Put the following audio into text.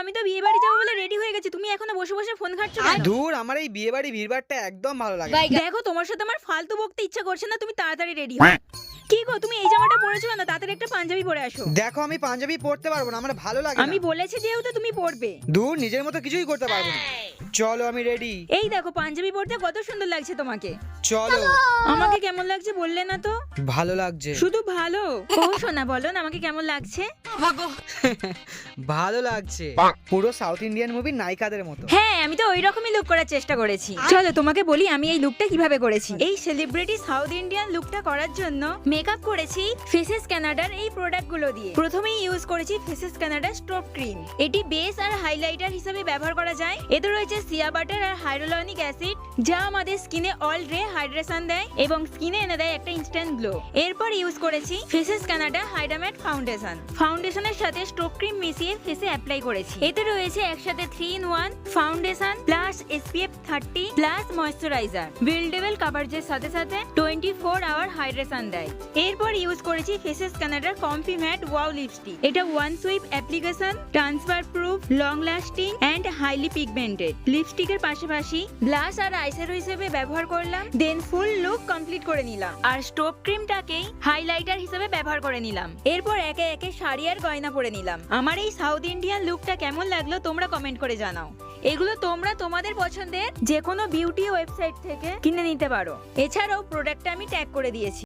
আমি তো বিয়ে বাড়ি যাবো বলে রেডি হয়ে গেছি, তুমি এখনো বসে বসে ফোন ঘাটছো কেন? দূর, আমার এই বিয়ে বাড়ি ভিড়ভাড়টা একদম ভালো লাগে না। দেখো তোমার সাথে আমার ফালতু বকতে ইচ্ছা করছে না, তুমি তাড়াতাড়ি রেডি হও। কি গো তুমি এই জামাটা পরেছো কেন? তাড়াতাড়ি একটা পাঞ্জাবি পরে আসো। দেখো আমি পাঞ্জাবি পরতে পারবো না, আমার ভালো লাগে না। আমি বলেছি যেহেতু তুমি পরবে। দূর, নিজের মতো কিছুই করতে পারবো না। চলো আমি রেডি। এই দেখো পাঞ্জাবি পরতে কত সুন্দর লাগছে তোমাকে। চলো। আমাকে কেমন লাগছে বললে না তো? ভালো লাগছে। শুধু ভালো? ও সোনা বলো না আমাকে কেমন লাগছে? ভালো লাগছে, পুরো সাউথ ইন্ডিয়ান মুভির নায়িকাদের মতো। হ্যাঁ আমি তো ওই রকমই লুক করার চেষ্টা করেছি। চলো তোমাকে বলি আমি এই লুকটা কিভাবে করেছি। এই সেলিব্রিটি সাউথ ইন্ডিয়ান লুকটা করার জন্য মেকআপ করেছি ফেসেস কানাডার এই প্রোডাক্টগুলো দিয়ে। প্রথমেই ইউজ করেছি ফেসেস কানাডা স্ট্রোব ক্রিম। এটি বেস আর হাইলাইটার হিসেবে ব্যবহার করা যায়। এতে রয়েছে সিয়া বাটার আর হাইড্রোলনিক অ্যাসিড, যা আমাদের স্কিনে অল ডে হাইড্রেশন দেয় এবং স্কিনে এনে দেয় একটা ইনস্ট্যান্ট গ্লো। এরপর ইউজ করেছি ফেসেস কানাডা হাইড্রামেট ফাউন্ডেশন। ফাউন্ডেশনের সাথে স্ট্রোব ক্রিম মিশিয়ে ফেসে অ্যাপ্লাই করেছি। এতে রয়েছে একসাথে 3-in-1 foundation plus SPF 30 plus moisturiser, buildable কভারেজের সাথে সাথে 24 আওয়ার হাইড্রেশন দেয়। এরপর ইউজ করেছি ফেসেস কানাডার কমফি ম্যাট ওয়াও লিপস্টিক। এটা one swipe application, transfer proof, long lasting and highly pigmented. লিপস্টিকের পাশাপাশি ব্লাশ আর আইশ্যাডো হিসেবে ব্যবহার করলাম, দেন ফুল লুক কমপ্লিট করে নিলাম। আর স্টোভ ক্রিমটাকেই হাইলাইটার হিসেবে ব্যবহার করে নিলাম। এরপর একে একে শাড়ি আর গয়না পরে নিলাম। আমার এই সাউথ ইন্ডিয়ান লুকটা কেমন লাগলো তোমরা কমেন্ট করে জানাও। এগুলো তোমরা তোমাদের পছন্দের যে কোনো বিউটি ওয়েবসাইট থেকে কিনে নিতে পারো। এছাড়াও প্রোডাক্টটা আমি ট্যাগ করে দিয়েছি।